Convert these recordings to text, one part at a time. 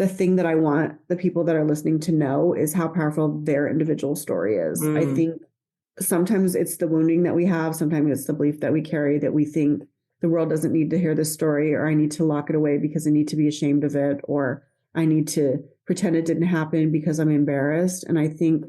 the thing that I want the people that are listening to know is how powerful their individual story is. I think sometimes it's the wounding that we have. Sometimes it's the belief that we carry that we think the world doesn't need to hear this story, or I need to lock it away because I need to be ashamed of it, or I need to pretend it didn't happen because I'm embarrassed. And I think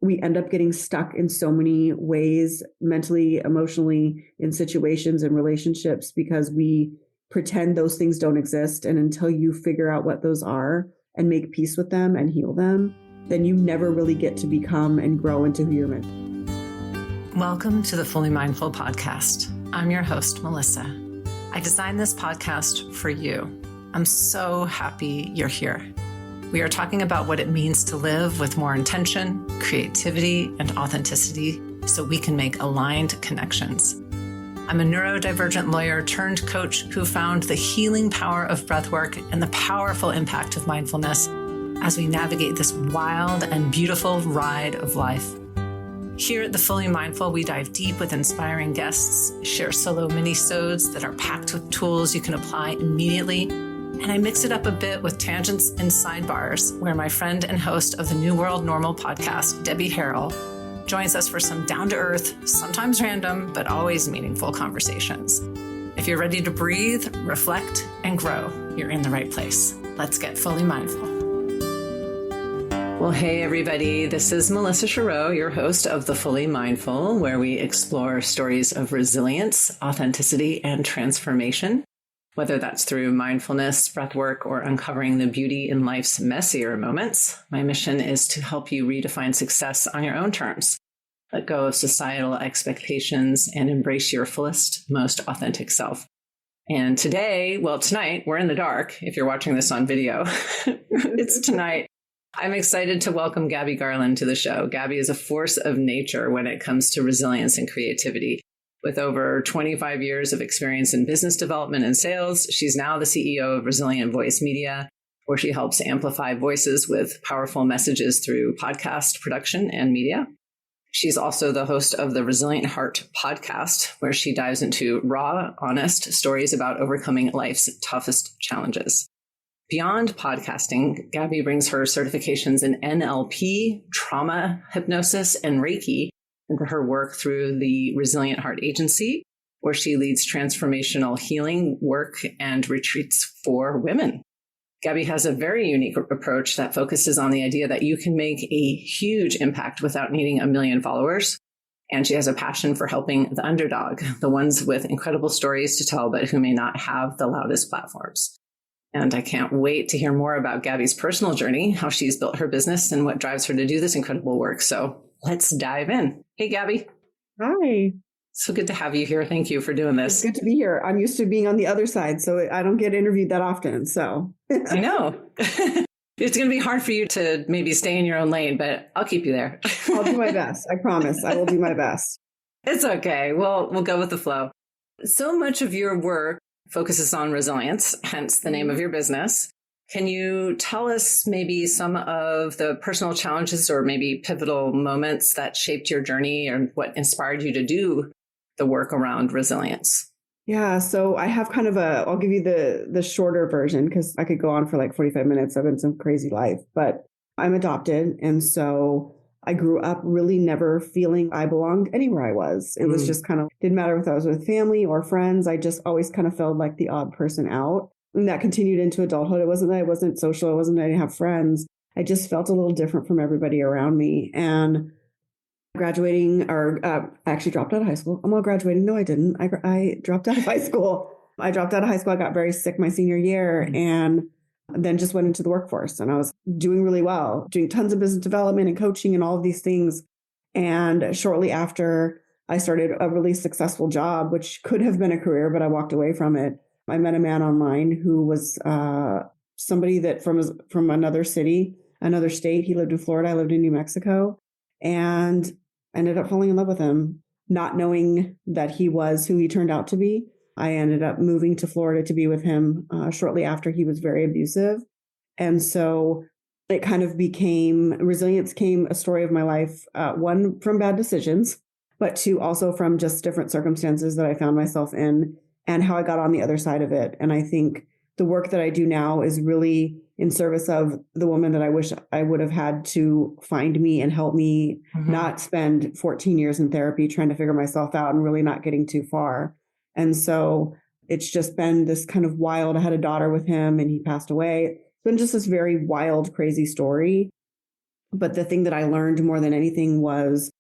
we end up getting stuck in so many ways, mentally, emotionally, in situations and relationships, because we pretend those things don't exist. And until you figure out what those are and make peace with them and heal them, then you never really get to become and grow into who you're meant to be. Welcome to the Fully Mindful podcast. I'm your host, Melissa. I designed this podcast for you. I'm so happy you're here. We are talking about what it means to live with more intention, creativity, and authenticity so we can make aligned connections. I'm a neurodivergent lawyer turned coach who found the healing power of breathwork and the powerful impact of mindfulness as we navigate this wild and beautiful ride of life. Here at The Fully Mindful, we dive deep with inspiring guests, share solo mini-sodes that are packed with tools you can apply immediately, and I mix it up a bit with tangents and sidebars where my friend and host of the New World Normal podcast, Gabi Garland, joins us for some down-to-earth, sometimes random, but always meaningful conversations. If you're ready to breathe, reflect, and grow, you're in the right place. Let's get fully mindful. Well, hey, everybody. This is Melissa Chureau, your host of The Fully Mindful, where we explore stories of resilience, authenticity, and transformation, whether that's through mindfulness, breathwork, or uncovering the beauty in life's messier moments. My mission is to help you redefine success on your own terms, let go of societal expectations, and embrace your fullest, most authentic self. And tonight, we're in the dark. If you're watching this on video, it's tonight. I'm excited to welcome Gabi Garland to the show. Gabi is a force of nature when it comes to resilience and creativity. With over 25 years of experience in business development and sales, she's now the CEO of Resilient Voice Media, where she helps amplify voices with powerful messages through podcast production and media. She's also the host of the Resilient Heart podcast, where she dives into raw, honest stories about overcoming life's toughest challenges. Beyond podcasting, Gabi brings her certifications in NLP, trauma, hypnosis, and Reiki into her work through the Resilient Heart Agency, where she leads transformational healing work and retreats for women. Gabi has a very unique approach that focuses on the idea that you can make a huge impact without needing a million followers. And she has a passion for helping the underdog, the ones with incredible stories to tell, but who may not have the loudest platforms. And I can't wait to hear more about Gabi's personal journey, how she's built her business, and what drives her to do this incredible work. So let's dive in. Hey, Gabi. Hi. So good to have you here. Thank you for doing this. It's good to be here. I'm used to being on the other side, so I don't get interviewed that often. So I know. It's going to be hard for you to maybe stay in your own lane, but I'll keep you there. I'll do my best. I promise. I will do my best. It's okay. We'll go with the flow. So much of your work focuses on resilience, hence the name of your business. Can you tell us maybe some of the personal challenges or maybe pivotal moments that shaped your journey and what inspired you to do the work around resilience? Yeah, so I have kind of I'll give you the shorter version because I could go on for like 45 minutes. I've been some crazy life, but I'm adopted. And so I grew up really never feeling I belonged anywhere I was. It was just kind of, didn't matter if I was with family or friends. I just always kind of felt like the odd person out. And that continued into adulthood. It wasn't that I wasn't social. It wasn't that I didn't have friends. I just felt a little different from everybody around me. And graduating, or I actually dropped out of high school. I'm all graduating. No, I didn't. I dropped out of high school. I got very sick my senior year and then just went into the workforce. And I was doing really well, doing tons of business development and coaching and all of these things. And shortly after, I started a really successful job, which could have been a career, but I walked away from it. I met a man online who was somebody that from another city, another state. He lived in Florida. I lived in New Mexico, and I ended up falling in love with him, not knowing that he was who he turned out to be. I ended up moving to Florida to be with him shortly after. He was very abusive. And so it kind of resilience came a story of my life, one from bad decisions, but two also from just different circumstances that I found myself in and how I got on the other side of it. And I think the work that I do now is really in service of the woman that I wish I would have had to find me and help me not spend 14 years in therapy trying to figure myself out and really not getting too far. And so it's just been this kind of wild. I had a daughter with him and he passed away. It's been just this very wild, crazy story. But the thing that I learned more than anything was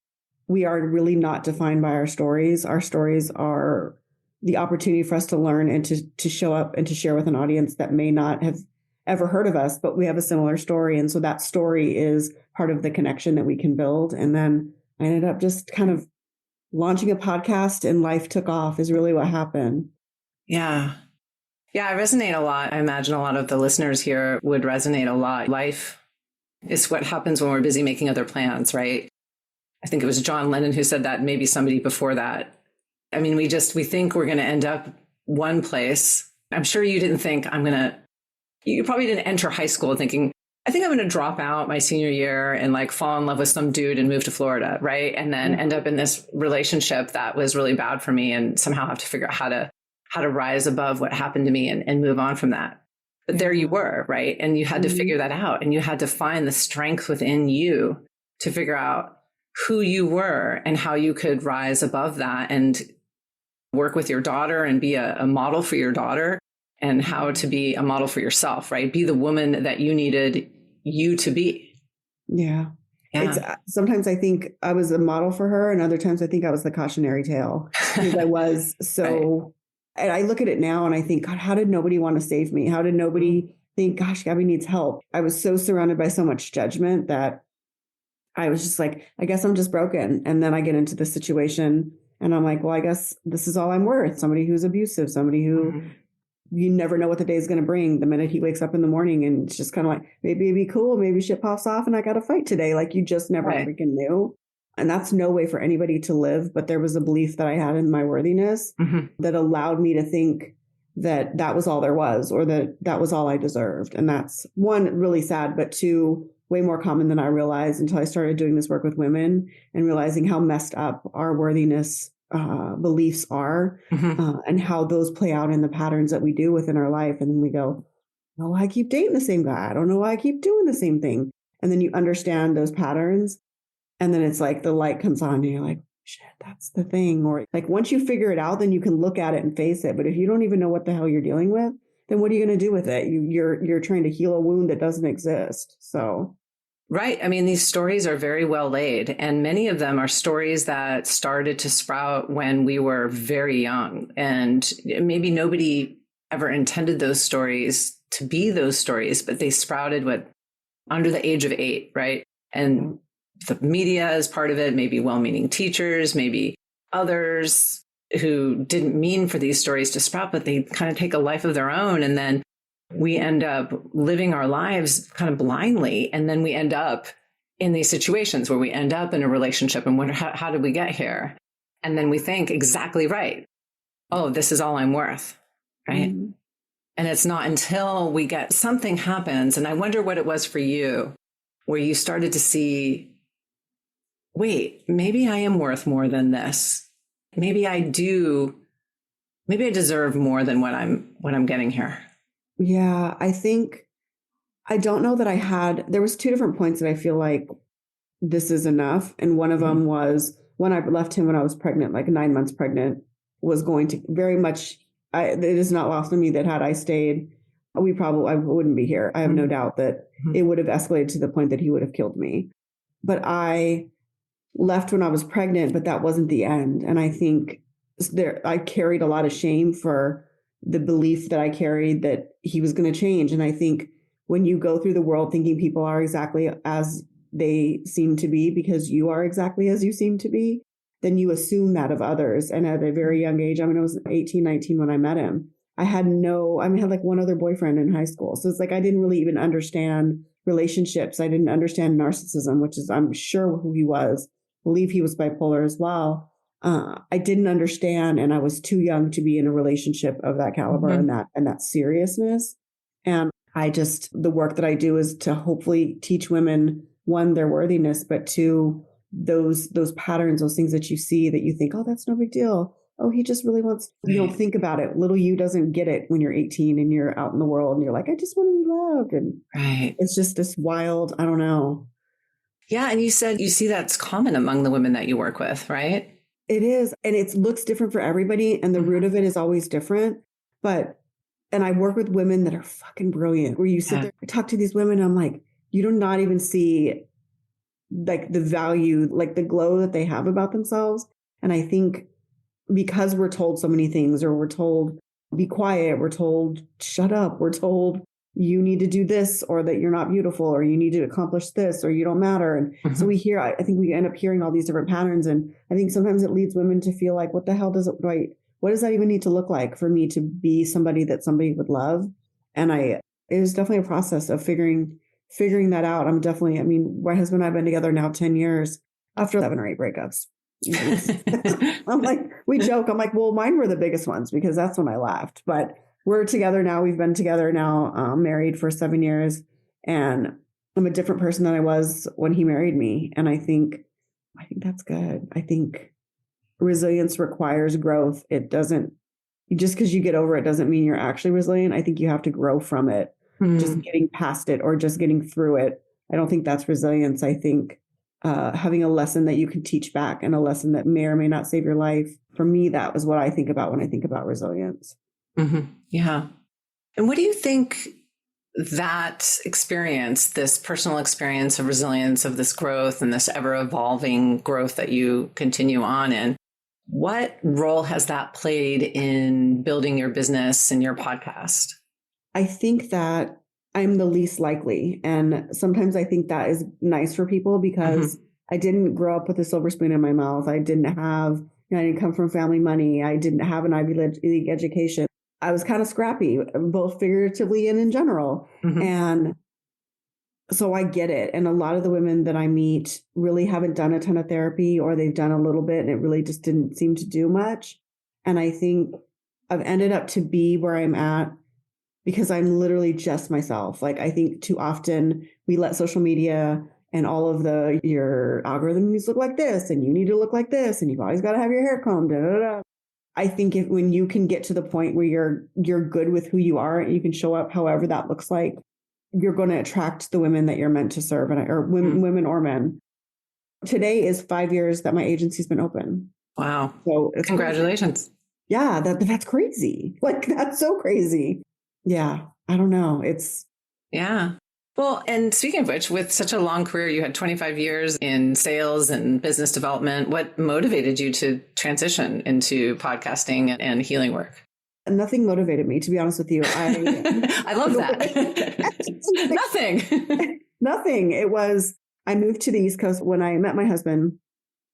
we are really not defined by our stories. Our stories are the opportunity for us to learn and to show up and to share with an audience that may not have ever heard of us, but we have a similar story. And so that story is part of the connection that we can build. And then I ended up just kind of launching a podcast and life took off is really what happened. Yeah. Yeah, I resonate a lot. I imagine a lot of the listeners here would resonate a lot. Life is what happens when we're busy making other plans, right? I think it was John Lennon who said that, maybe somebody before that. I mean, we think we're going to end up one place. I'm sure you didn't think you probably didn't enter high school thinking, I think I'm going to drop out my senior year and like fall in love with some dude and move to Florida, right? And then end up in this relationship that was really bad for me and somehow have to figure out how to rise above what happened to me and move on from that. But there you were, right? And you had to figure that out and you had to find the strength within you to figure out who you were and how you could rise above that and work with your daughter and be a model for your daughter. And how to be a model for yourself, right? Be the woman that you needed you to be. Yeah. It's sometimes I think I was a model for her, and other times I think I was the cautionary tale because I was so. Right. And I look at it now and I think, God, how did nobody want to save me? How did nobody think, gosh, Gabi needs help? I was so surrounded by so much judgment that I was just like, I guess I'm just broken. And then I get into this situation and I'm like, well, I guess this is all I'm worth. Somebody who's abusive, somebody who. You never know what the day is going to bring the minute he wakes up in the morning. And it's just kind of like, maybe it'd be cool. Maybe shit pops off and I got to fight today. Like you just never freaking knew. And that's no way for anybody to live. But there was a belief that I had in my worthiness that allowed me to think that that was all there was, or that was all I deserved. And that's one, really sad, but two, way more common than I realized until I started doing this work with women and realizing how messed up our worthiness beliefs are and how those play out in the patterns that we do within our life. And then we go, oh, I keep dating the same guy. I don't know why I keep doing the same thing. And then you understand those patterns. And then it's like the light comes on and you're like, shit, that's the thing. Or like once you figure it out, then you can look at it and face it. But if you don't even know what the hell you're dealing with, then what are you going to do with it? You're trying to heal a wound that doesn't exist. So. Right. I mean, these stories are very well laid, and many of them are stories that started to sprout when we were very young. And maybe nobody ever intended those stories to be those stories, but they sprouted under the age of 8, right? And the media is part of it, maybe well-meaning teachers, maybe others who didn't mean for these stories to sprout, but they kind of take a life of their own. And then we end up living our lives kind of blindly. And then we end up in these situations where we end up in a relationship and wonder, how did we get here? And then we think exactly right. Oh, this is all I'm worth. Right. And it's not until something happens. And I wonder what it was for you, where you started to see, wait, maybe I am worth more than this. Maybe I deserve more than what I'm getting here. Yeah, I don't know that there was 2 different points that I feel like this is enough. And one of them was when I left him when I was pregnant, like 9 months pregnant, was going to very much, it is not lost on me that had I stayed, I wouldn't be here. I have no doubt that it would have escalated to the point that he would have killed me. But I left when I was pregnant, but that wasn't the end. And I think I carried a lot of shame for the belief that I carried that he was going to change. And I think when you go through the world thinking people are exactly as they seem to be because you are exactly as you seem to be, then you assume that of others. And at a very young age, I was 18, 19 when I met him. I had like one other boyfriend in high school. So it's like I didn't really even understand relationships. I didn't understand narcissism, which is, I'm sure, who he was. I believe he was bipolar as well. I didn't understand, and I was too young to be in a relationship of that caliber and that seriousness. And the work that I do is to hopefully teach women, one, their worthiness, but two, those patterns, those things that you see that you think, oh, that's no big deal. oh, he just really wants, you don't think about it. Little you doesn't get it when you're 18 and you're out in the world and you're like, I just want to be loved. And it's just this wild, I don't know. Yeah. And you said you see that's common among the women that you work with, right? It is. And it looks different for everybody. And the root of it is always different. And I work with women that are fucking brilliant, where you sit there and talk to these women and I'm like, you do not even see like the value, like the glow that they have about themselves. And I think because we're told so many things, or we're told, be quiet, we're told, shut up, we're told, you need to do this, or that you're not beautiful, or you need to accomplish this, or you don't matter. And so I think we end up hearing all these different patterns. And I think sometimes it leads women to feel like, what the hell what does that even need to look like for me to be somebody that somebody would love? And it was definitely a process of figuring that out. My husband and I have been together now 10 years after 7 or 8 breakups. I'm like, we joke. I'm like, well, mine were the biggest ones because that's when I left. But we're together now. We've been together now, married for 7 years. And I'm a different person than I was when he married me. And I think that's good. I think resilience requires growth. It doesn't, just because you get over it doesn't mean you're actually resilient. I think you have to grow from it. Just getting past it or just getting through it. I don't think that's resilience. I think having a lesson that you can teach back and a lesson that may or may not save your life. For me, that was what I think about when I think about resilience. Yeah. And what do you think that experience, this personal experience of resilience, of this growth and this ever evolving growth that you continue on in, what role has that played in building your business and your podcast? I think that I'm the least likely. And sometimes I think that is nice for people because I didn't grow up with a silver spoon in my mouth. I didn't come from family money. I didn't have an Ivy League education. I was kind of scrappy, both figuratively and in general. And so I get it. And a lot of the women that I meet really haven't done a ton of therapy, or they've done a little bit and it really just didn't seem to do much. And I think I've ended up to be where I'm at because I'm literally just myself. Like, I think too often we let social media and all of your algorithms look like this, and you need to look like this, and you've always got to have your hair combed. Da, da, da. I think when you can get to the point where you're good with who you are, and you can show up however that looks like, you're going to attract the women that you're meant to serve, or women or men. Today is 5 years that my agency's been open. Wow! So congratulations. Crazy. Yeah, that's crazy. Like, that's so crazy. Yeah, I don't know. Yeah. Well, and speaking of which, with such a long career, you had 25 years in sales and business development. What motivated you to transition into podcasting and healing work? Nothing motivated me, to be honest with you. I love that. Nothing. I moved to the East Coast when I met my husband.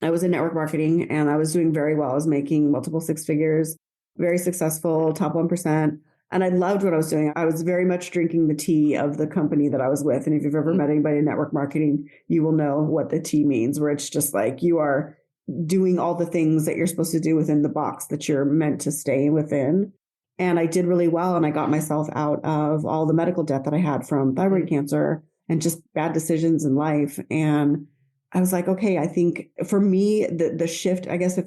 I was in network marketing and I was doing very well. I was making multiple 6 figures, very successful, top 1%. And I loved what I was doing. I was very much drinking the tea of the company that I was with. And if you've ever met anybody in network marketing, you will know what the tea means, where it's just like you are doing all the things that you're supposed to do within the box that you're meant to stay within. And I did really well. And I got myself out of all the medical debt that I had from thyroid cancer and just bad decisions in life. And I was like, okay, I think for me, the shift, I guess if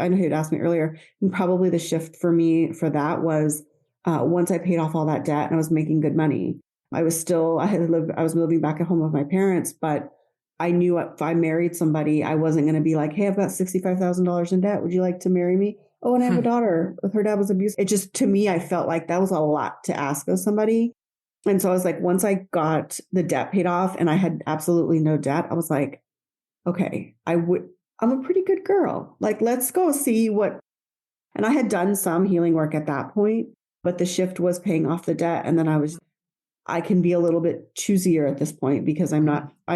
I know you'd asked me earlier, probably the shift for me for that was once I paid off all that debt and I was making good money. I was living back at home with my parents, but I knew if I married somebody, I wasn't going to be like, hey, I've got $65,000 in debt. Would you like to marry me? Oh, and I have a daughter with her dad was abusive. It just, to me, I felt like that was a lot to ask of somebody. And so I was like, once I got the debt paid off and I had absolutely no debt, I was like, okay, I'm a pretty good girl. Like, let's go see what, and I had done some healing work at that point, but the shift was paying off the debt. And then I can be a little bit choosier at this point because I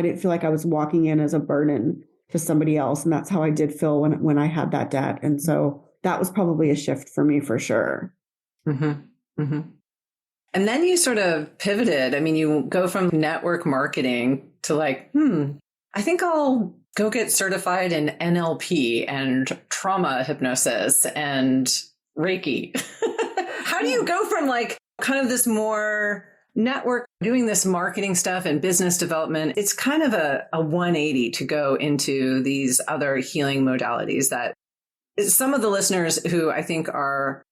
didn't feel like I was walking in as a burden to somebody else. And that's how I did feel when I had that debt. And so that was probably a shift for me for sure. Mm-hmm. Mm-hmm. And then you sort of pivoted. I mean, you go from network marketing to like, I think I'll go get certified in NLP and trauma hypnosis and Reiki. How do you go from like kind of this more network, doing this marketing stuff and business development? It's kind of a 180 to go into these other healing modalities that some of the listeners who I think are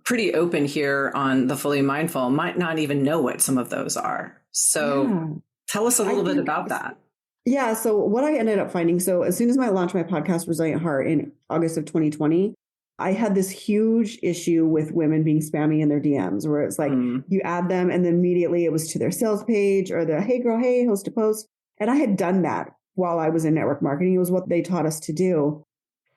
pretty open here on the Fully Mindful might not even know what some of those are. So tell us a little bit about that. Yeah. So what I ended up finding, so as soon as I launched my podcast, Resilient Heart, in August of 2020, I had this huge issue with women being spammy in their DMs, where it's like you add them and then immediately it was to their sales page or the, hey girl, hey, host a post. And I had done that while I was in network marketing. It was what they taught us to do.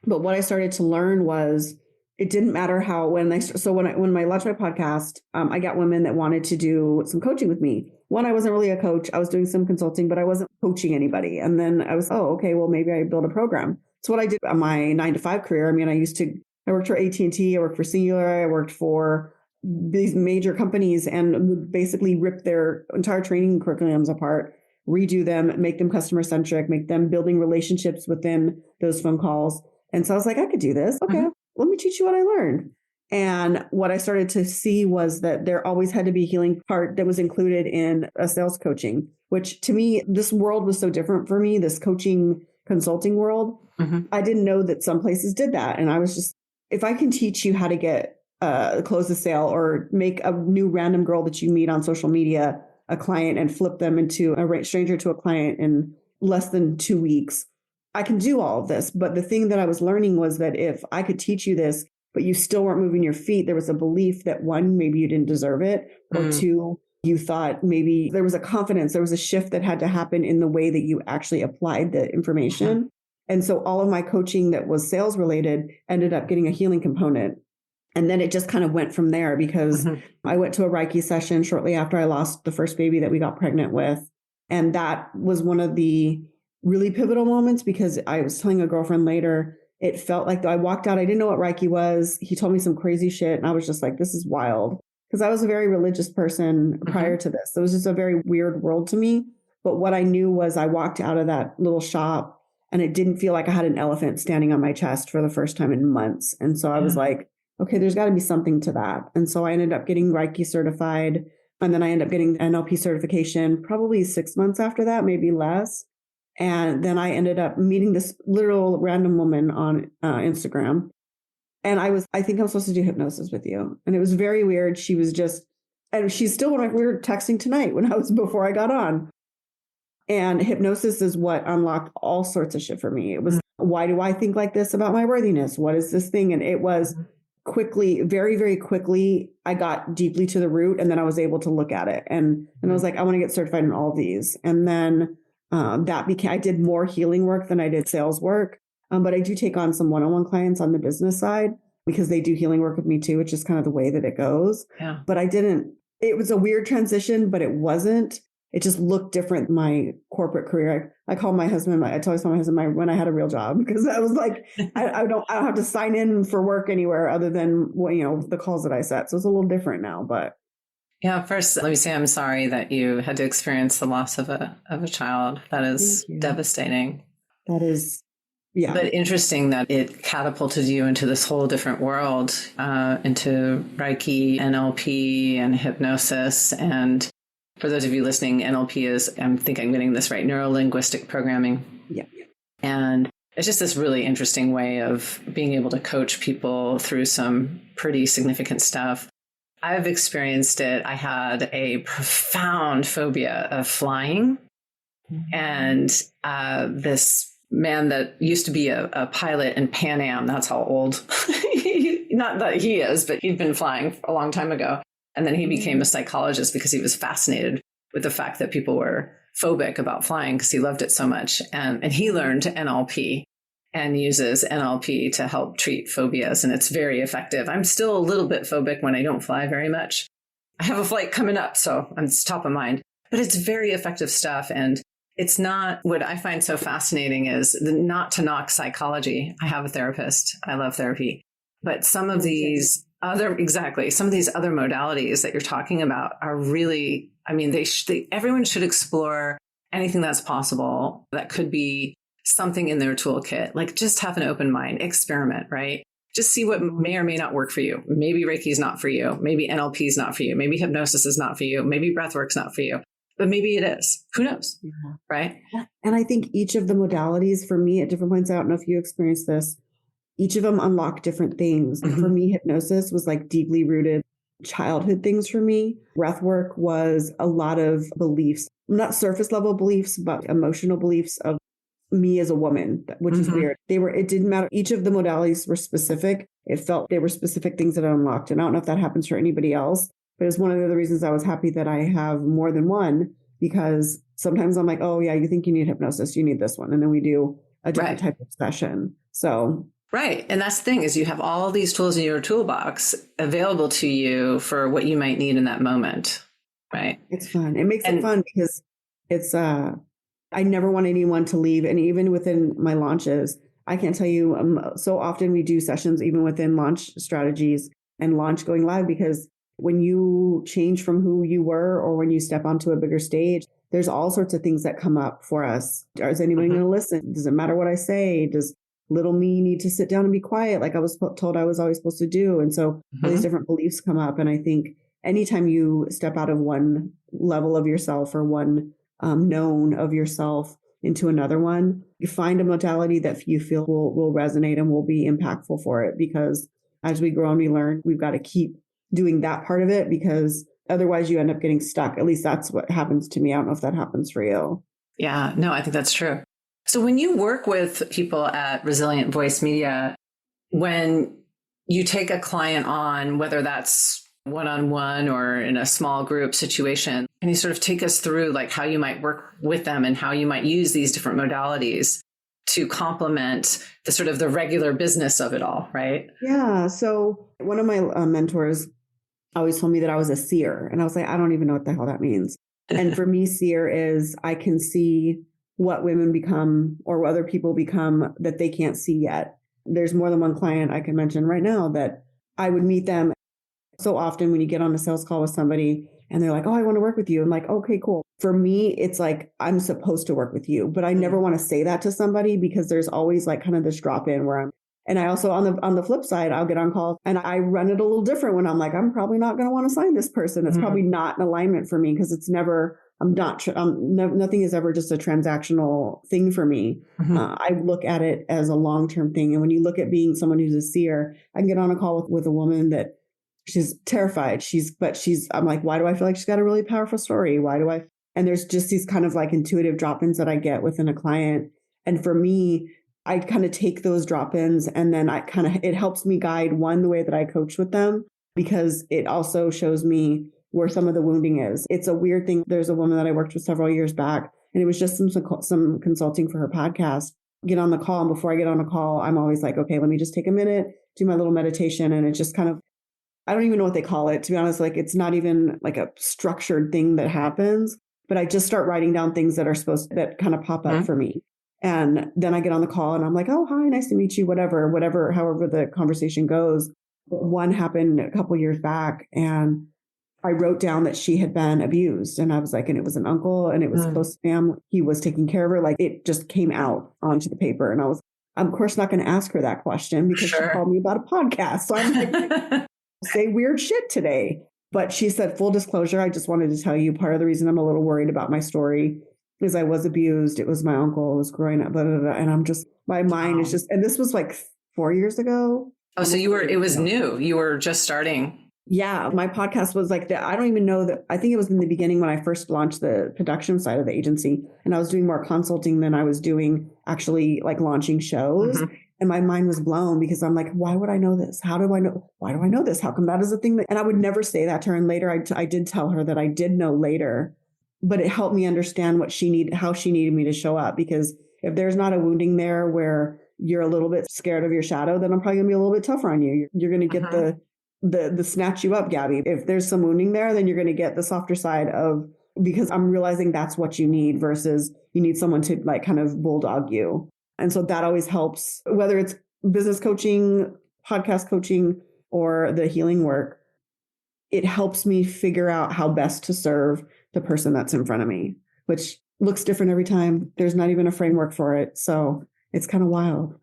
But what I started to learn was it didn't matter how, when I launched my podcast, I got women that wanted to do some coaching with me. One, I wasn't really a coach. I was doing some consulting, but I wasn't coaching anybody. And then I was, okay, well, maybe I build a program. It's what I did on my 9-to-5 career. I mean, I worked for AT&T, I worked for Singular, I worked for these major companies and would basically rip their entire training curriculums apart, redo them, make them customer centric, make them building relationships within those phone calls. And so I was like, I could do this. Okay, let me teach you what I learned. And what I started to see was that there always had to be a healing part that was included in a sales coaching, which to me, this world was so different for me, this coaching consulting world. I didn't know that some places did that. And I was just, if I can teach you how to get close a sale or make a new random girl that you meet on social media a client and flip them into a stranger to a client in less than 2 weeks, I can do all of this. But the thing that I was learning was that if I could teach you this, but you still weren't moving your feet, there was a belief that one, maybe you didn't deserve it, or two, you thought maybe there was a confidence, there was a shift that had to happen in the way that you actually applied the information. And so all of my coaching that was sales related ended up getting a healing component. And then it just kind of went from there because I went to a Reiki session shortly after I lost the first baby that we got pregnant with. And that was one of the really pivotal moments because I was telling a girlfriend later, it felt like I walked out, I didn't know what Reiki was. He told me some crazy shit. And I was just like, this is wild. Because I was a very religious person prior to this. So it was just a very weird world to me. But what I knew was I walked out of that little shop and it didn't feel like I had an elephant standing on my chest for the first time in months. And so I was like, okay, there's got to be something to that. And so I ended up getting Reiki certified. And then I ended up getting NLP certification probably 6 months after that, maybe less. And then I ended up meeting this literal random woman on Instagram. And I think I'm supposed to do hypnosis with you. And it was very weird. She was just, and she's still, we were texting tonight before I got on. And hypnosis is what unlocked all sorts of shit for me. It was, why do I think like this about my worthiness? What is this thing? And it was quickly, very, very quickly, I got deeply to the root and then I was able to look at it. And I was like, I want to get certified in all of these. And then I did more healing work than I did sales work. But I do take on some one-on-one clients on the business side because they do healing work with me too, which is kind of the way that it goes. Yeah. But it was a weird transition, but it wasn't. It just looked different. My corporate career, I tell my husband, when I had a real job, because I was like, I don't have to sign in for work anywhere other than, the calls that I set. So it's a little different now, but. Yeah. First, let me say, I'm sorry that you had to experience the loss of a child. That is devastating. That is. Yeah. But interesting that it catapulted you into this whole different world, into Reiki, NLP, and hypnosis. And for those of you listening, NLP is, I think I'm getting this right, neuro-linguistic programming. Yeah. And it's just this really interesting way of being able to coach people through some pretty significant stuff. I've experienced it. I had a profound phobia of flying. And this man that used to be a pilot in Pan Am, that's how old, not that he is, but he'd been flying a long time ago. And then he became a psychologist because he was fascinated with the fact that people were phobic about flying because he loved it so much. And he learned NLP and uses NLP to help treat phobias. And it's very effective. I'm still a little bit phobic when I don't fly very much. I have a flight coming up, so it's top of mind. But it's very effective stuff. And it's not, what I find so fascinating is not to knock psychology. I have a therapist. I love therapy. But some of these other modalities that you're talking about are really, I mean, everyone should explore anything that's possible that could be something in their toolkit. Like just have an open mind, experiment, right? Just see what may or may not work for you. Maybe Reiki is not for you. Maybe NLP is not for you. Maybe hypnosis is not for you. Maybe breathwork's not for you. But maybe it is. Who knows? Yeah. Right? And I think each of the modalities for me at different points, I don't know if you experienced this, each of them unlock different things. Mm-hmm. For me, hypnosis was like deeply rooted childhood things for me. Breath work was a lot of beliefs, not surface level beliefs, but emotional beliefs of me as a woman, which is weird. It didn't matter. Each of the modalities were specific. It felt they were specific things that I unlocked. And I don't know if that happens for anybody else, but it's one of the other reasons I was happy that I have more than one, because sometimes I'm like, oh yeah, you think you need hypnosis, you need this one. And then we do a different type of session. So. Right. And that's the thing, is you have all these tools in your toolbox available to you for what you might need in that moment. Right. It's fun. It makes it fun because it's, I never want anyone to leave. And even within my launches, I can't tell you, so often we do sessions, even within launch strategies and launch going live, because when you change from who you were or when you step onto a bigger stage, there's all sorts of things that come up for us. Is anybody going to listen? Does it matter what I say? Does little me need to sit down and be quiet like I was told I was always supposed to do? And so all these different beliefs come up. And I think anytime you step out of one level of yourself or one known of yourself into another one, you find a modality that you feel will resonate and will be impactful for it. Because as we grow and we learn, we've got to keep doing that part of it, because otherwise you end up getting stuck. At least that's what happens to me. I don't know if that happens for you. Yeah, no, I think that's true. So when you work with people at Resilient Voice Media, when you take a client on, whether that's one-on-one or in a small group situation, can you sort of take us through like how you might work with them and how you might use these different modalities to complement the sort of the regular business of it all, right? Yeah. So one of my mentors always told me that I was a seer. And I was like, I don't even know what the hell that means. And for me, seer is I can see what women become or what other people become that they can't see yet. There's more than one client I can mention right now that I would meet them. So often when you get on a sales call with somebody and they're like, oh, I want to work with you. I'm like, okay, cool. For me, it's like, I'm supposed to work with you, but I never want to say that to somebody because there's always like kind of this drop in where and I also on the flip side, I'll get on calls and I run it a little different when I'm like, I'm probably not going to want to sign this person. It's probably not in alignment for me because it's never, nothing is ever just a transactional thing for me. I look at it as a long-term thing. And when you look at being someone who's a seer, I can get on a call with a woman that she's terrified. I'm like, why do I feel like she's got a really powerful story? And there's just these kind of like intuitive drop-ins that I get within a client. And for me, I kind of take those drop-ins and then it helps me guide the way that I coach with them, because it also shows me where some of the wounding is. It's a weird thing. There's a woman that I worked with several years back, and it was just some consulting for her podcast. Get on the call. And before I get on a call, I'm always like, okay, let me just take a minute, do my little meditation. And it's just kind of, I don't even know what they call it, to be honest. Like, it's not even like a structured thing that happens, but I just start writing down things that kind of pop up for me. And then I get on the call and I'm like, oh, hi, nice to meet you, whatever, however the conversation goes. One happened a couple years back and I wrote down that she had been abused. And I was like, and it was an uncle and it was close family. He was taking care of her. Like, it just came out onto the paper. And I'm of course not going to ask her that question because she called me about a podcast. So I'm like, say weird shit today. But she said, full disclosure, I just wanted to tell you part of the reason I'm a little worried about my story is I was abused. It was my uncle. I was growing up, blah, blah, blah. And I'm just, my mind is just, and this was like 4 years ago. Oh, so it was new. You were just starting. Yeah. My podcast was like that. I don't even know that. I think it was in the beginning when I first launched the production side of the agency, and I was doing more consulting than I was doing actually like launching shows. And my mind was blown because I'm like, why would I know this? How do I know? Why do I know this? How come that is a thing and I would never say that to her. And later I did tell her that I did know later, but it helped me understand how she needed me to show up. Because if there's not a wounding there where you're a little bit scared of your shadow, then I'm probably gonna be a little bit tougher on you. You're going to get the snatch you up, Gabi. If there's some wounding there, then you're going to get the softer side because I'm realizing that's what you need versus you need someone to like kind of bulldog you. And so that always helps, whether it's business coaching, podcast coaching, or the healing work. It helps me figure out how best to serve the person that's in front of me, which looks different every time. There's not even a framework for it. So it's kind of wild.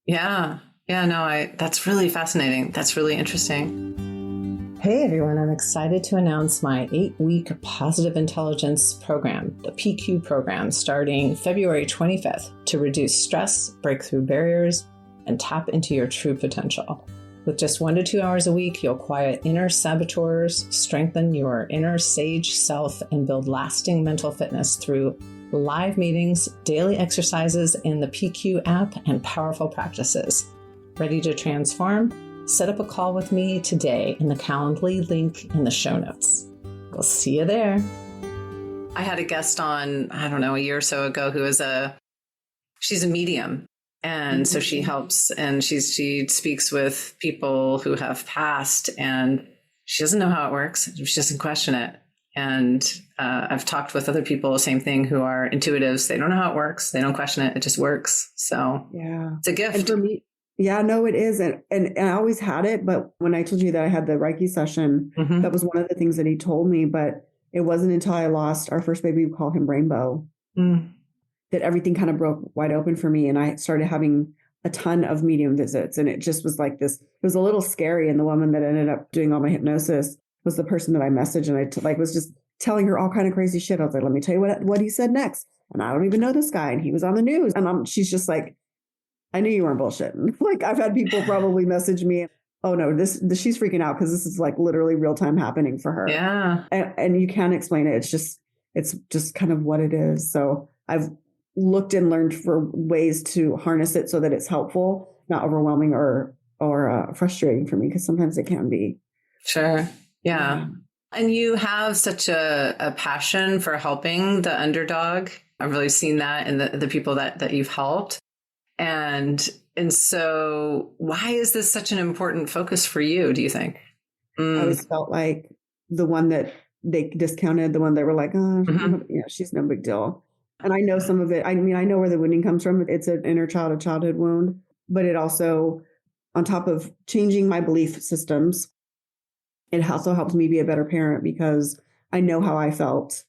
Yeah. Yeah, no, that's really fascinating. That's really interesting. Hey, everyone. I'm excited to announce my 8-week Positive Intelligence program, the PQ program, starting February 25th to reduce stress, break through barriers, and tap into your true potential. With just 1 to 2 hours a week, you'll quiet inner saboteurs, strengthen your inner sage self, and build lasting mental fitness through live meetings, daily exercises in the PQ app, and powerful practices. Ready to transform? Set up a call with me today in the Calendly link in the show notes. We'll see you there. I had a guest on, a year or so ago she's a medium. And so she helps, and she speaks with people who have passed, and she doesn't know how it works. She doesn't question it. And I've talked with other people, same thing, who are intuitives. They don't know how it works. They don't question it. It just works. So yeah, it's a gift. And for me, yeah, no, it is. And I always had it. But when I told you that I had the Reiki session, that was one of the things that he told me. But it wasn't until I lost our first baby, we call him Rainbow, that everything kind of broke wide open for me. And I started having a ton of medium visits. And it just was like this, it was a little scary. And the woman that ended up doing all my hypnosis was the person that I messaged. And I was just telling her all kind of crazy shit. I was like, let me tell you what he said next. And I don't even know this guy. And he was on the news. And she's just like, I knew you weren't bullshitting. Like, I've had people probably message me, oh no, this she's freaking out because this is like literally real time happening for her. Yeah. And you can't explain it. It's just kind of what it is. So I've looked and learned for ways to harness it so that it's helpful, not overwhelming or frustrating for me, because sometimes it can be. Sure. Yeah. And you have such a passion for helping the underdog. I've really seen that in the people that you've helped. And so why is this such an important focus for you, do you think? I always felt like the one that they discounted, the one that were like, she's no big deal. And I know some of it. I mean, I know where the wounding comes from. It's an inner childhood wound, but it also, on top of changing my belief systems, it also helps me be a better parent, because I know how I felt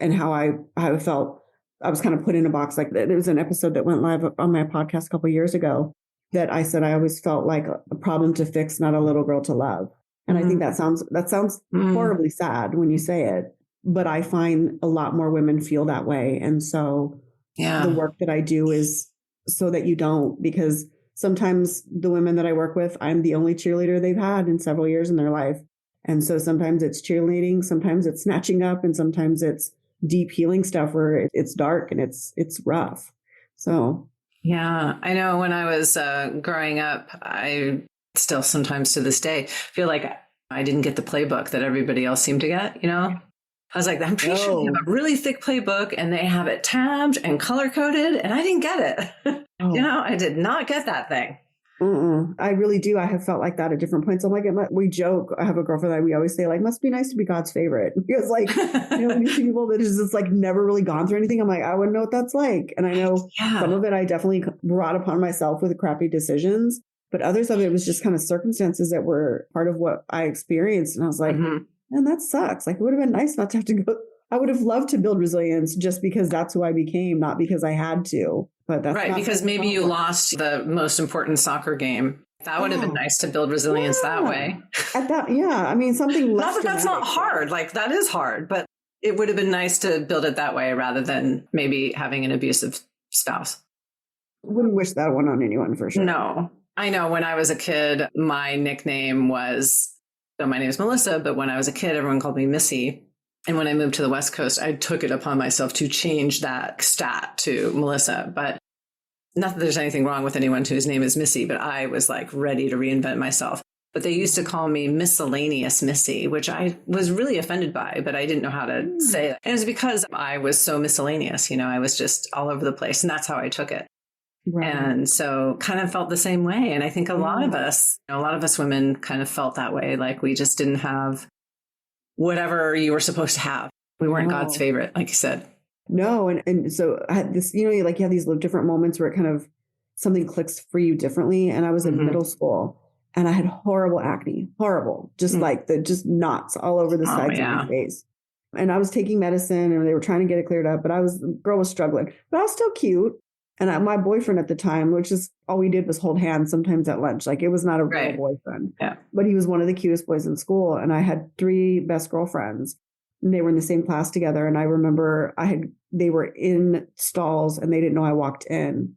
and how I felt. I was kind of put in a box. Like, there was an episode that went live on my podcast a couple of years ago that I said I always felt like a problem to fix, not a little girl to love. And I think that sounds horribly sad when you say it, but I find a lot more women feel that way. And so the work that I do is so that you don't, because sometimes the women that I work with, I'm the only cheerleader they've had in several years in their life. And so sometimes it's cheerleading, sometimes it's snatching up, and sometimes it's deep healing stuff where it's dark and it's rough. So. Yeah, I know when I was growing up, I still sometimes to this day feel like I didn't get the playbook that everybody else seemed to get, I was like, I'm pretty sure they have a really thick playbook and they have it tabbed and color coded, and I didn't get it. I did not get that thing. I really do. I have felt like that at different points. I'm like, we joke. I have a girlfriend that we always say, like, must be nice to be God's favorite. Because when you see people that is just like never really gone through anything, I'm like, I wouldn't know what that's like. And I know some of it I definitely brought upon myself with crappy decisions, but others of it was just kind of circumstances that were part of what I experienced. And I was like, man, that sucks. Like, it would have been nice not to have to go. I would have loved to build resilience just because that's who I became, not because I had to. But that's right, because maybe you lost the most important soccer game. That would have been nice to build resilience that way. I mean, something less. Not that that's not hard. Like, that is hard, but it would have been nice to build it that way rather than maybe having an abusive spouse. Wouldn't wish that one on anyone, for sure. No, I know. When I was a kid, my nickname was, so my name is Melissa, but when I was a kid, everyone called me Missy. And when I moved to the West Coast, I took it upon myself to change that stat to Melissa. But not that there's anything wrong with anyone whose name is Missy, but I was like ready to reinvent myself. But they used to call me Miscellaneous Missy, which I was really offended by, but I didn't know how to say it. And it was because I was so miscellaneous. I was just all over the place. And that's how I took it. Right. And so kind of felt the same way. And I think a lot of us women kind of felt that way. Like, we just didn't have whatever you were supposed to have. We weren't God's favorite, like you said. No. And so I had this, you have these different moments where it kind of something clicks for you differently. And I was in middle school and I had horrible acne, just like just knots all over the sides of my face. And I was taking medicine and they were trying to get it cleared up, but girl was struggling, but I was still cute. And my boyfriend at the time, which is all we did was hold hands sometimes at lunch. Like, it was not a real boyfriend, but he was one of the cutest boys in school. And I had 3 best girlfriends and they were in the same class together. And I remember they were in stalls and they didn't know I walked in.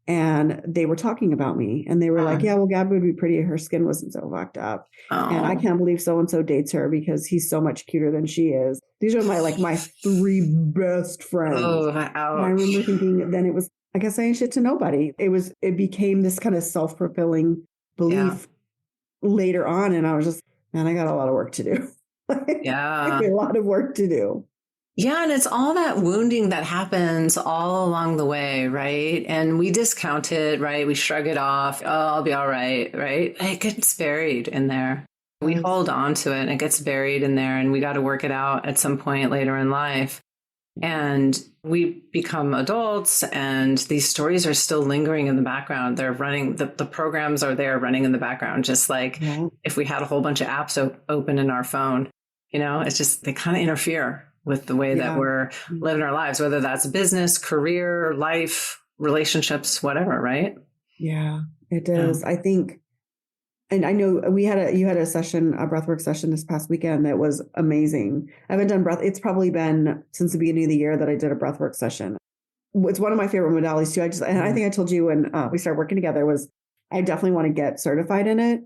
and they were talking about me, and they were like, yeah, well, Gabi would be pretty if her skin wasn't so fucked up. And I can't believe so-and-so dates her because he's so much cuter than she is. These are my 3 best friends. Oh, and I remember thinking then it was, I guess I ain't shit to nobody. It became this kind of self-fulfilling belief later on. And I was just, man, I got a lot of work to do. Yeah. A lot of work to do. Yeah. And it's all that wounding that happens all along the way, right? And we discount it, right? We shrug it off. Oh, I'll be all right, right? It gets buried in there. We hold on to it and it gets buried in there, and we got to work it out at some point later in life. And we become adults, and these stories are still lingering in the background. They're running, the programs are there running in the background, just like if we had a whole bunch of apps open in our phone, it's just, they kind of interfere with the way that we're living our lives, whether that's business, career, life, relationships, whatever, right? Yeah, it does. I think, and I know you had a session, a breathwork session this past weekend that was amazing. I haven't done breath. It's probably been since the beginning of the year that I did a breathwork session. It's one of my favorite modalities too. I think I told you when we started working together was I definitely want to get certified in it,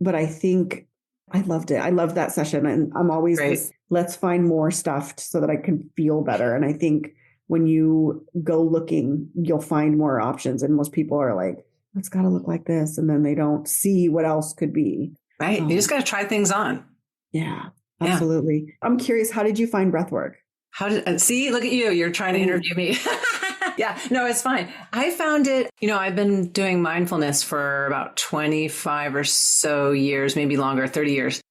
but I think I loved it. I loved that session, and I'm always this, let's find more stuff so that I can feel better. And I think when you go looking, you'll find more options. And most people are like, it's got to look like this. And then they don't see what else could be. Right. You just got to try things on. Yeah, absolutely. Yeah. I'm curious, how did you find breathwork? See, look at you. You're trying to interview me. Yeah, no, it's fine. I found it, I've been doing mindfulness for about 25 or so years, maybe longer, 30 years.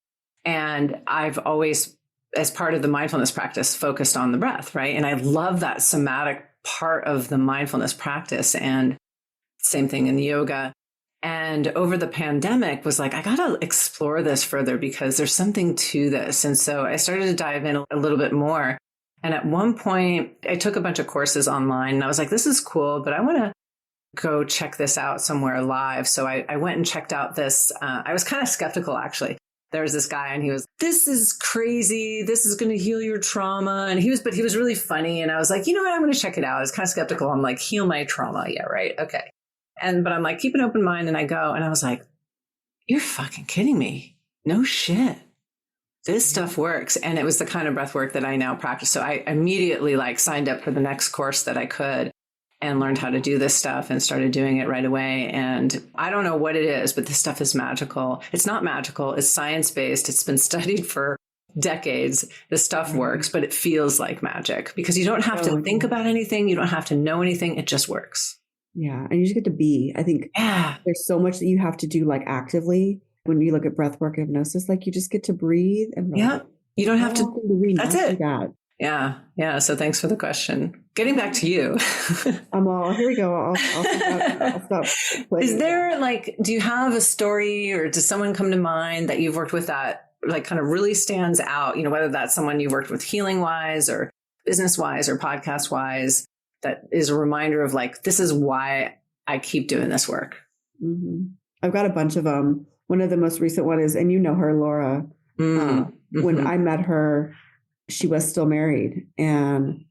And I've always, as part of the mindfulness practice, focused on the breath, right? And I love that somatic part of the mindfulness practice, and same thing in the yoga. And over the pandemic was like, I got to explore this further because there's something to this. And so I started to dive in a little bit more. And at one point, I took a bunch of courses online, and I was like, this is cool, but I want to go check this out somewhere live. So I went and checked out this. I was kind of skeptical, actually. There was this guy, and he was, this is crazy. This is going to heal your trauma. And he was really funny. And I was like, you know what? I'm going to check it out. I was kind of skeptical. I'm like, heal my trauma. Yeah, right. Okay. But I'm like, keep an open mind. And I go, and I was like, you're fucking kidding me. No shit. This stuff works. And it was the kind of breath work that I now practice. So I immediately signed up for the next course that I could and learned how to do this stuff and started doing it right away. And I don't know what it is, but this stuff is magical. It's not magical. It's science-based. It's been studied for decades. This stuff works, but it feels like magic because you don't have to think about anything. You don't have to know anything. It just works. Yeah. And you just get to be. I think there's so much that you have to do actively. When you look at breath work hypnosis, you just get to breathe and you don't have to. That's it. That. Yeah. Yeah. So thanks for the question. Getting back to you. Here we go. I'll stop. Is there do you have a story, or does someone come to mind that you've worked with that kind of really stands out? Whether that's someone you worked with healing wise or business wise or podcast wise, that is a reminder of this is why I keep doing this work. Mm-hmm. I've got a bunch of them. One of the most recent one is, and her, Laura, when I met her, she was still married, and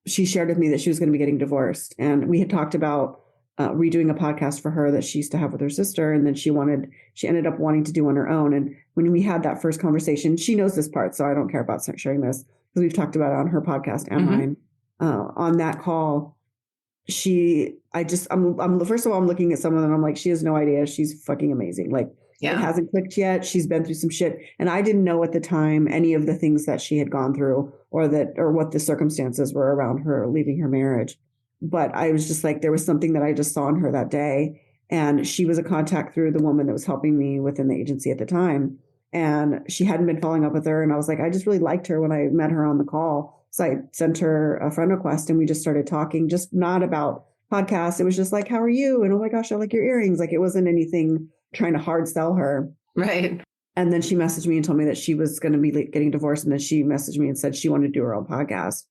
she shared with me that she was going to be getting divorced. And we had talked about redoing a podcast for her that she used to have with her sister. And then she ended up wanting to do on her own. And when we had that first conversation, she knows this part, so I don't care about sharing this because we've talked about it on her podcast and mine. On that call, I'm first of all, I'm looking at some of them. I'm like, she has no idea. She's fucking amazing. It hasn't clicked yet. She's been through some shit. And I didn't know at the time any of the things that she had gone through or what the circumstances were around her leaving her marriage. But I was just there was something that I just saw in her that day. And she was a contact through the woman that was helping me within the agency at the time. And she hadn't been following up with her. And I was like, I just really liked her when I met her on the call. So I sent her a friend request, and we just started talking, just not about podcasts. It was just how are you? And oh my gosh, I like your earrings. It wasn't anything trying to hard sell her. Right. And then she messaged me and told me that she was going to be getting divorced. And then she messaged me and said she wanted to do her own podcast.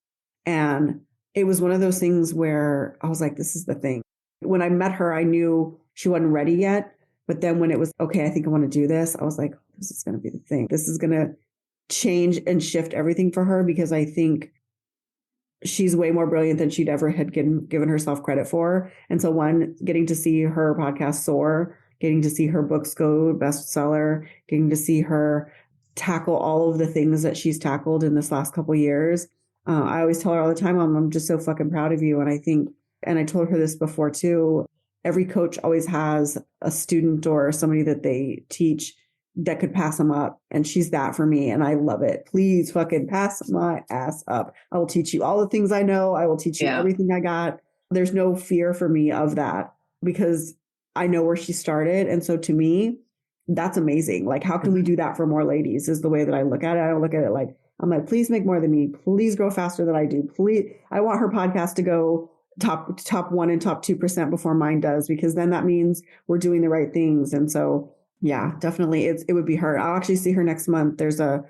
And it was one of those things where I was like, this is the thing. When I met her, I knew she wasn't ready yet. But then when it was, okay, I think I want to do this, I was like, this is going to be the thing. This is going to change and shift everything for her, because I think she's way more brilliant than she'd ever had given herself credit for. And so one, getting to see her podcast soar, getting to see her books go bestseller, getting to see her tackle all of the things that she's tackled in this last couple of years. I always tell her all the time, I'm just so fucking proud of you. And I think, and I told her this before too, every coach always has a student or somebody that they teach that could pass them up. And she's that for me. And I love it. Please fucking pass my ass up. I will teach you all the things I know. I will teach you everything I got. There's no fear for me of that because I know where she started. And so to me, that's amazing. Like, how can we do that for more ladies is the way that I look at it. I don't look at it like, I'm like, please make more than me. Please grow faster than I do. Please. I want her podcast to go top 1 and top 2% before mine does, because then that means we're doing the right things. And so, yeah, definitely it would be her. I'll actually see her next month. There's a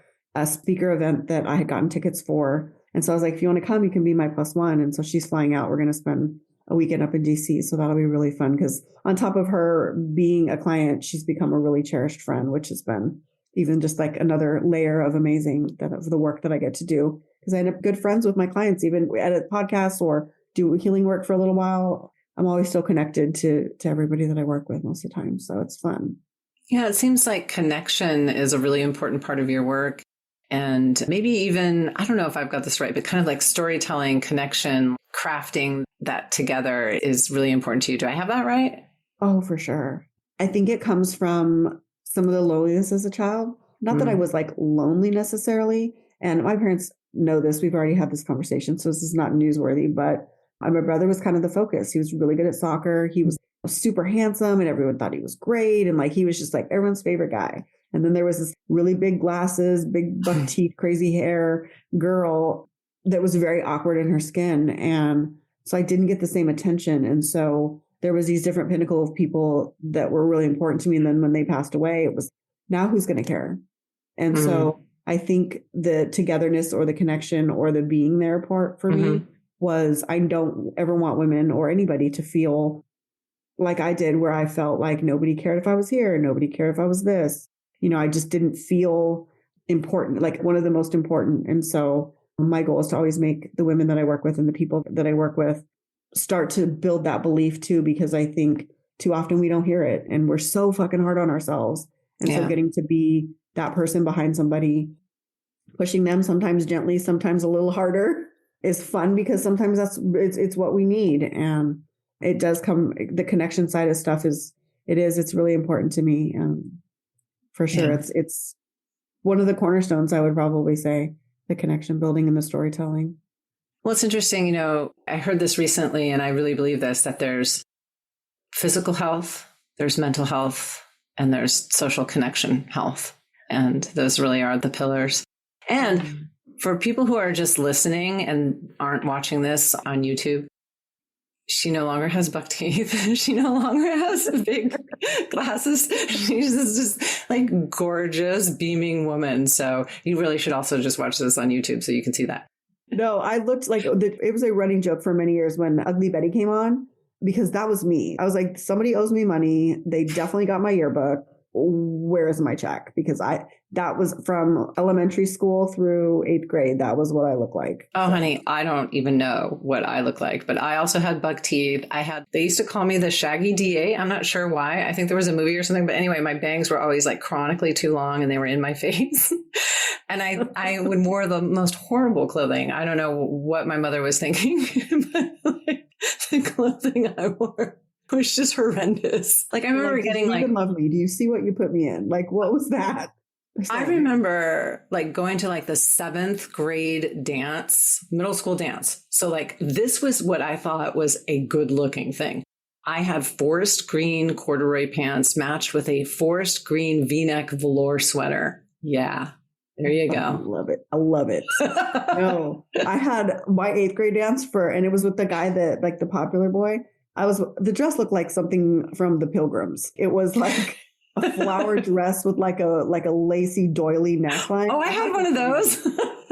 speaker event that I had gotten tickets for. And so I was like, if you want to come, you can be my +1. And so she's flying out. We're going to spend a weekend up in DC. So that'll be really fun because on top of her being a client, she's become a really cherished friend, which has been even just like another layer of amazing of the work that I get to do, because I end up good friends with my clients, even edit podcasts or do healing work for a little while. I'm always still connected to everybody that I work with most of the time. So it's fun. Yeah, it seems like connection is a really important part of your work. And maybe even, I don't know if I've got this right, but kind of like storytelling, connection, crafting that together is really important to you. Do I have that right? Oh, for sure. I think it comes from some of the loneliness as a child. Not that I was like lonely necessarily. And my parents know this. We've already had this conversation, so this is not newsworthy, but my brother was kind of the focus. He was really good at soccer. He was super handsome and everyone thought he was great. And like, he was just like everyone's favorite guy. And then there was this really big glasses, big buck teeth, crazy hair girl that was very awkward in her skin. And so I didn't get the same attention. And so there was these different pinnacle of people that were really important to me. And then when they passed away, it was now who's going to care? And so I think the togetherness or the connection or the being there part for me was, I don't ever want women or anybody to feel like I did, where I felt like nobody cared if I was here. Nobody cared if I was this. You know, I just didn't feel important, like one of the most important. And so my goal is to always make the women that I work with and the people that I work with start to build that belief too, because I think too often we don't hear it and we're so fucking hard on ourselves. And so getting to be that person behind somebody, pushing them sometimes gently, sometimes a little harder, is fun, because sometimes it's what we need. And it does come, the connection side of stuff it's really important to me. For sure. Yeah. It's one of the cornerstones, I would probably say, the connection building and the storytelling. Well, it's interesting. You know, I heard this recently and I really believe this, that there's physical health, there's mental health, and there's social connection health. And those really are the pillars. And for people who are just listening and aren't watching this on YouTube, she no longer has buck teeth. She no longer has big glasses. She's just like gorgeous, beaming woman. So you really should also just watch this on YouTube so you can see that. No, I looked like it was a running joke for many years when Ugly Betty came on, because that was me. I was like, somebody owes me money. They definitely got my yearbook. Where is my check? Because that was from elementary school through 8th grade. That was what I looked like. Oh, honey, I don't even know what I look like, but I also had buck teeth. They used to call me the Shaggy DA. I'm not sure why. I think there was a movie or something, but anyway, my bangs were always like chronically too long and they were in my face. And I would wear the most horrible clothing. I don't know what my mother was thinking, but like, the clothing I wore was just horrendous. Like I remember getting like, love me. Do you see what you put me in? Like, what was that? I remember like going to like the 7th grade dance, middle school dance. So like this was what I thought was a good looking thing. I had forest green corduroy pants matched with a forest green V-neck velour sweater. Yeah. There you go. I love it. I love it. No, I had my 8th grade dance and it was with the guy that, like the popular boy. The dress looked like something from the Pilgrims. It was like a flower dress with like a lacy doily neckline. Oh, I had one of those.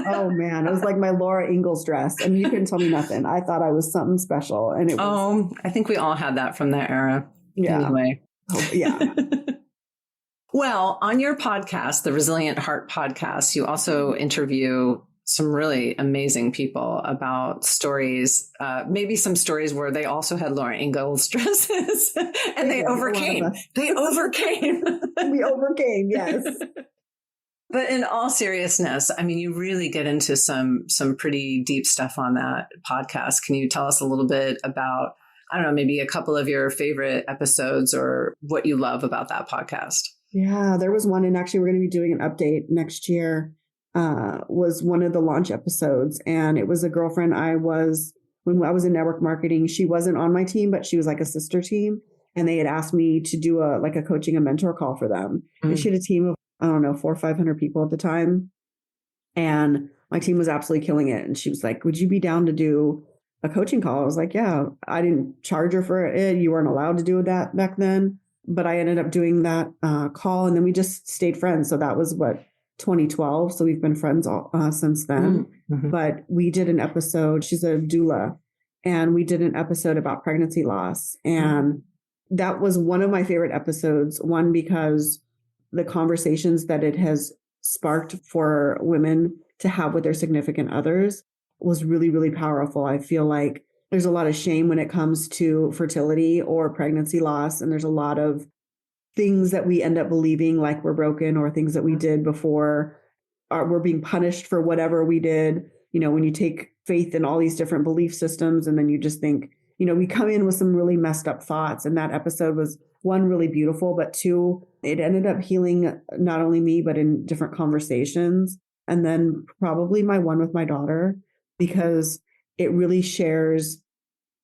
Oh man. It was like my Laura Ingalls dress. And you couldn't tell me nothing. I thought I was something special. And it was. I think we all had that from that era. Yeah. Anyway. Oh, yeah. Well, on your podcast, the Resilient Heart podcast, you also interview some really amazing people about stories, maybe some stories where they also had Laura Ingalls dresses and they overcame. They overcame. We overcame, yes. But in all seriousness, I mean, you really get into some pretty deep stuff on that podcast. Can you tell us a little bit about, I don't know, maybe a couple of your favorite episodes or what you love about that podcast? Yeah, there was one, and actually we're going to be doing an update next year, was one of the launch episodes. And it was a girlfriend when I was in network marketing, she wasn't on my team, but she was like a sister team. And they had asked me to do a coaching and mentor call for them. And she had a team of, I don't know, 400 or 500 people at the time. And my team was absolutely killing it. And she was like, would you be down to do a coaching call? I was like, yeah. I didn't charge her for it. You weren't allowed to do that back then. But I ended up doing that call, and then we just stayed friends. So that was 2012. So we've been friends since then. Mm-hmm. But we did an episode. She's a doula, and we did an episode about pregnancy loss. And that was one of my favorite episodes. One, because the conversations that it has sparked for women to have with their significant others was really, really powerful. I feel like there's a lot of shame when it comes to fertility or pregnancy loss. And there's a lot of things that we end up believing like we're broken, or things that we did before we're being punished for whatever we did. You know, when you take faith in all these different belief systems, and then you just think, you know, we come in with some really messed up thoughts. And that episode was, one, really beautiful, but two, it ended up healing not only me, but in different conversations. And then probably my one with my daughter, because it really shares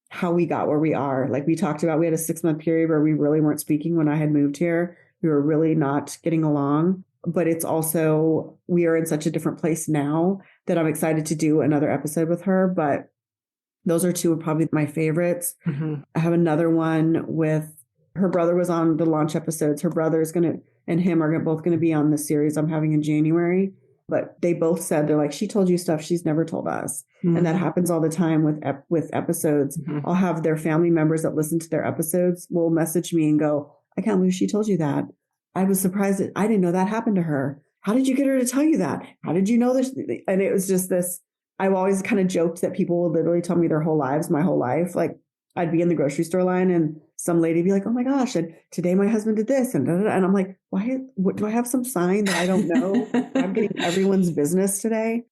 how we got where we are. Like we talked about, we had a 6-month period where we really weren't speaking when I had moved here. We were really not getting along. But it's also, we are in such a different place now that I'm excited to do another episode with her. But those are two of probably my favorites. Mm-hmm. I have another one with, her brother was on the launch episodes. Her brother is and him are both going to be on the series I'm having in January. But they both said, they're like, she told you stuff she's never told us. Mm-hmm. And that happens all the time with episodes. Mm-hmm. I'll have their family members that listen to their episodes will message me and go, I can't believe she told you that. I was surprised that I didn't know that happened to her. How did you get her to tell you that? How did you know this? And it was just this, I've always kind of joked that people will literally tell me their whole lives, my whole life. Like I'd be in the grocery store line and some lady would be like, oh my gosh, and today my husband did this. And I'm like, why? What, do I have some sign that I don't know? I'm getting everyone's business today.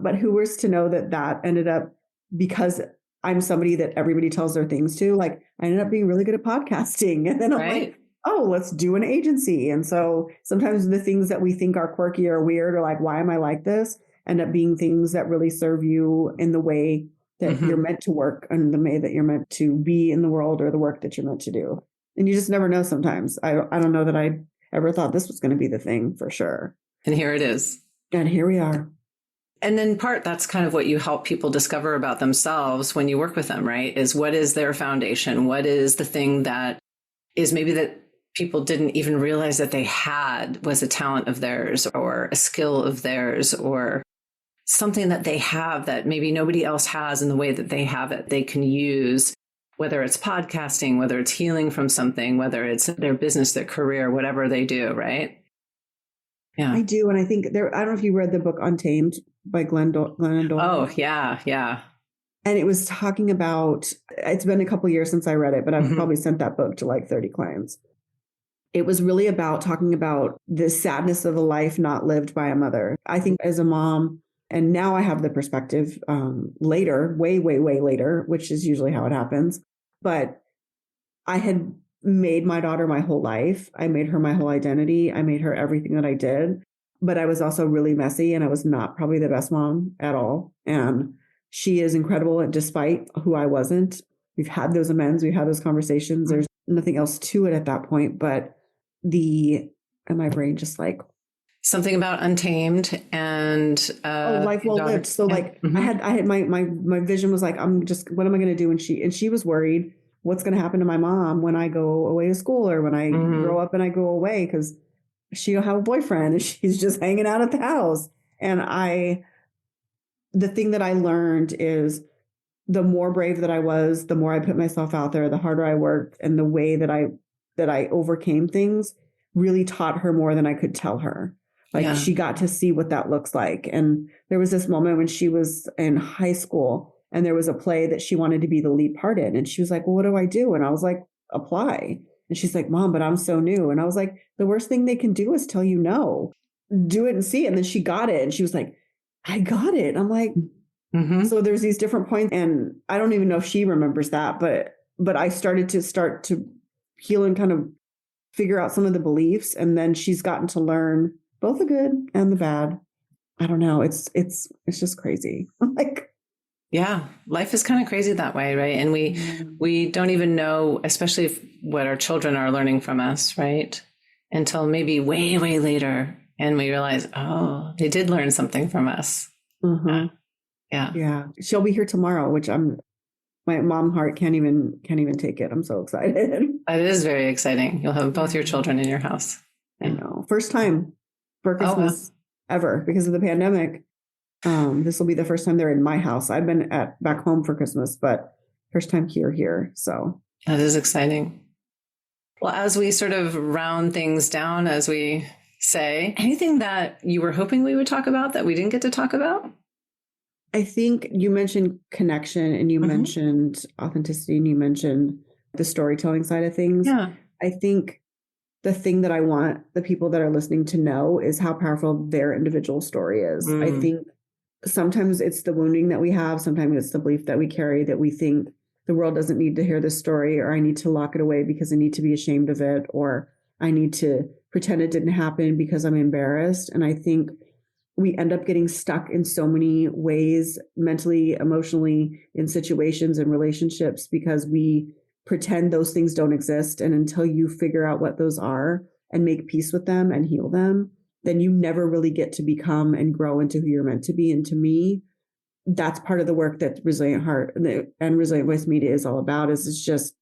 But who was to know that ended up, because I'm somebody that everybody tells their things to, like I ended up being really good at podcasting. And then I'm like, oh, let's do an agency. And so sometimes the things that we think are quirky or weird or like, why am I like this? End up being things that really serve you in the way that you're meant to work, and the way that you're meant to be in the world, or the work that you're meant to do. And you just never know sometimes. I don't know that I ever thought this was going to be the thing for sure. And here it is. And here we are. And in part, that's kind of what you help people discover about themselves when you work with them, right? Is what is their foundation? What is the thing that is maybe that people didn't even realize that they had was a talent of theirs, or a skill of theirs, or something that they have that maybe nobody else has in the way that they have it, they can use, whether it's podcasting, whether it's healing from something, whether it's their business, their career, whatever they do, right? Yeah. I do. And I think I don't know if you read the book Untamed by Glennon Doyle. Oh, yeah. Yeah. And it was talking about, it's been a couple of years since I read it, but I've probably sent that book to like 30 clients. It was really about talking about the sadness of a life not lived by a mother. I think as a mom, and now I have the perspective later, way, way, way later, which is usually how it happens. But I had made my daughter my whole life. I made her my whole identity. I made her everything that I did. But I was also really messy, and I was not probably the best mom at all. And she is incredible despite who I wasn't. We've had those amends. We've had those conversations. There's nothing else to it at that point. But and my brain just like, something about Untamed and life well lived. So like I had my vision was like, what am I going to do? And she was worried, what's going to happen to my mom when I go away to school, or when I grow up and I go away, because she don't have a boyfriend and she's just hanging out at the house. And the thing that I learned is the more brave that I was, the more I put myself out there, the harder I worked, and the way that I overcame things really taught her more than I could tell her. Like Yeah. she got to see what that looks like. And there was this moment when she was in high school and there was a play that she wanted to be the lead part in. And she was like, well, what do I do? And I was like, apply. And she's like, Mom, but I'm so new. And I was like, the worst thing they can do is tell you no. Do it and see. And then she got it. And she was like, I got it. I'm like, so there's these different points. And I don't even know if she remembers that, but I started to heal and kind of figure out some of the beliefs. And then she's gotten to learn both the good and the bad. I don't know. It's just crazy. Like, yeah, life is kind of crazy that way, right? And we don't even know, especially what our children are learning from us, right? Until maybe way, way later. And we realize, oh, they did learn something from us. Yeah. She'll be here tomorrow, which my mom heart can't even take it. I'm so excited. It is very exciting. You'll have both your children in your house. I know. First time for Christmas ever because of the pandemic. This will be the first time they're in my house. I've been back home for Christmas, but first time here. So that is exciting. Well, as we sort of round things down, as we say, anything that you were hoping we would talk about that we didn't get to talk about? I think you mentioned connection and you mentioned authenticity and you mentioned the storytelling side of things. Yeah. I think the thing that I want the people that are listening to know is how powerful their individual story is. I think sometimes it's the wounding that we have. Sometimes it's the belief that we carry that we think the world doesn't need to hear this story, or I need to lock it away because I need to be ashamed of it, or I need to pretend it didn't happen because I'm embarrassed. And I think we end up getting stuck in so many ways, mentally, emotionally, in situations and relationships because we pretend those things don't exist. And until you figure out what those are and make peace with them and heal them, then you never really get to become and grow into who you're meant to be. And to me, that's part of the work that Resilient Heart and Resilient Voice Media is all about. It's just,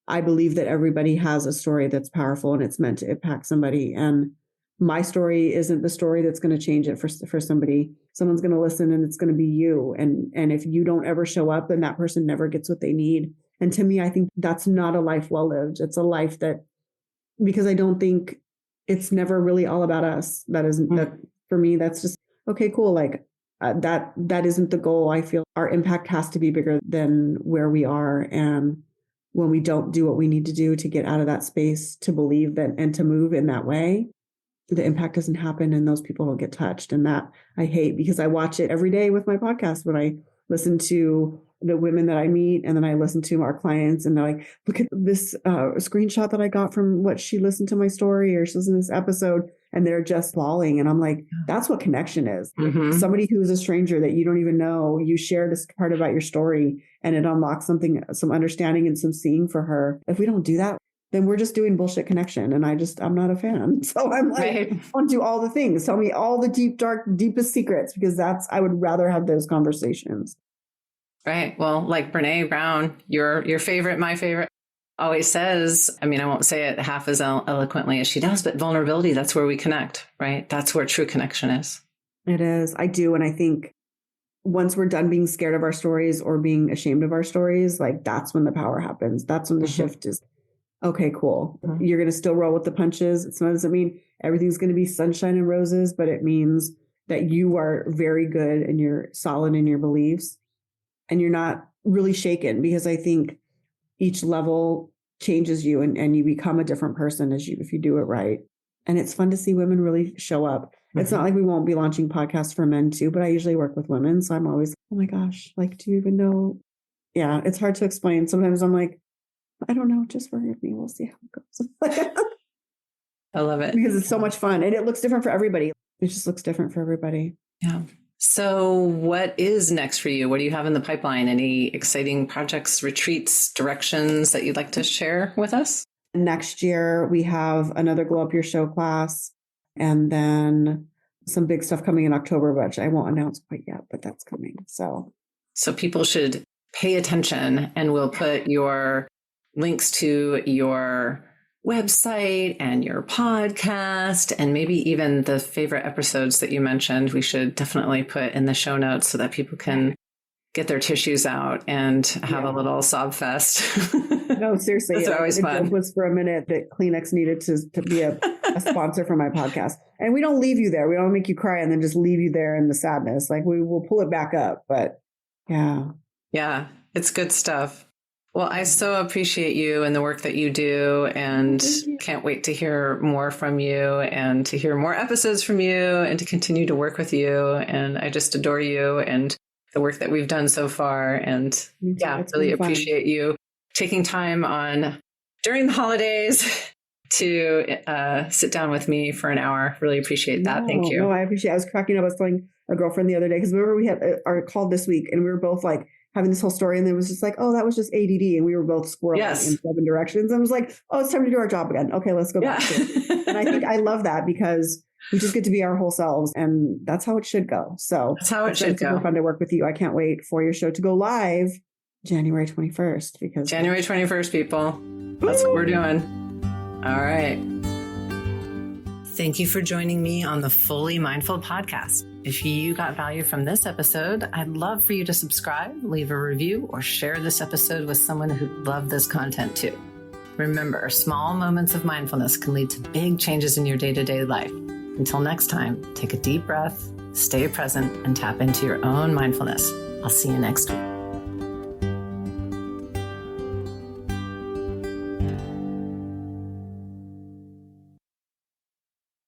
I believe that everybody has a story that's powerful and it's meant to impact somebody. And my story isn't the story that's going to change it for somebody. Someone's going to listen and it's going to be you. And if you don't ever show up, then that person never gets what they need. And to me, I think that's not a life well lived. It's a life that, because I don't think it's never really all about us. That isn't that for me. That's just, okay, cool. Like that isn't the goal. I feel our impact has to be bigger than where we are. And when we don't do what we need to do to get out of that space, to believe that and to move in that way, the impact doesn't happen and those people don't get touched. And that I hate, because I watch it every day with my podcast when I listen to the women that I meet, and then I listen to our clients and they're like, look at this screenshot that I got from what she listened to my story, or she listened to this episode, and they're just bawling. And I'm like, that's what connection is. Somebody who is a stranger that you don't even know, you share this part about your story and it unlocks something, some understanding and some seeing for her. If we don't do that, then we're just doing bullshit connection. And I'm not a fan. So I'm like, I want to do all the things. Tell me all the deep, dark, deepest secrets, because I would rather have those conversations. Right. Well, like Brene Brown, your favorite, my favorite, always says, I mean, I won't say it half as eloquently as she does, but vulnerability, that's where we connect, right? That's where true connection is. It is. I do. And I think once we're done being scared of our stories or being ashamed of our stories, like that's when the power happens. That's when the shift is, okay, cool. You're going to still roll with the punches. It doesn't mean everything's going to be sunshine and roses, but it means that you are very good and you're solid in your beliefs. And you're not really shaken, because I think each level changes you and you become a different person if you do it right. And it's fun to see women really show up. It's not like we won't be launching podcasts for men too, but I usually work with women. So I'm always, oh my gosh, like, do you even know? Yeah, it's hard to explain. Sometimes I'm like, I don't know, just forgive me. We'll see how it goes. I love it. Because it's so much fun and it looks different for everybody. It just looks different for everybody. Yeah. So what is next for you? What do you have in the pipeline? Any exciting projects, retreats, directions that you'd like to share with us? Next year, we have another Glow Up Your Show class, and then some big stuff coming in October, which I won't announce quite yet, but that's coming. So people should pay attention, and we'll put your links to your website and your podcast, and maybe even the favorite episodes that you mentioned, we should definitely put in the show notes so that people can get their tissues out and have a little sob fest. No, seriously. Those are always fun. It was for a minute that Kleenex needed to be a a sponsor for my podcast. And we don't leave you there. We don't make you cry and then just leave you there in the sadness. Like we will pull it back up. But yeah. Yeah, it's good stuff. Well, I so appreciate you and the work that you do, and can't wait to hear more from you and to hear more episodes from you and to continue to work with you. And I just adore you and the work that we've done so far. And yeah, really appreciate you taking time on during the holidays to sit down with me for an hour. Really appreciate that. Thank you. No, I appreciate it. I was cracking up. I was telling a girlfriend the other day, because remember we had our call this week and we were both like having this whole story, and it was just like, oh, that was just ADD. And we were both squirreling in 7 directions. And I was like, oh, it's time to do our job again. Okay, let's go back to it. And I think I love that, because we just get to be our whole selves, and that's how it should go. So that's how it should go. Super fun to work with you. I can't wait for your show to go live January 21st, because January 21st, people. That's what we're doing. All right. Thank you for joining me on the Fully Mindful podcast. If you got value from this episode, I'd love for you to subscribe, leave a review, or share this episode with someone who'd love this content too. Remember, small moments of mindfulness can lead to big changes in your day-to-day life. Until next time, take a deep breath, stay present, and tap into your own mindfulness. I'll see you next week.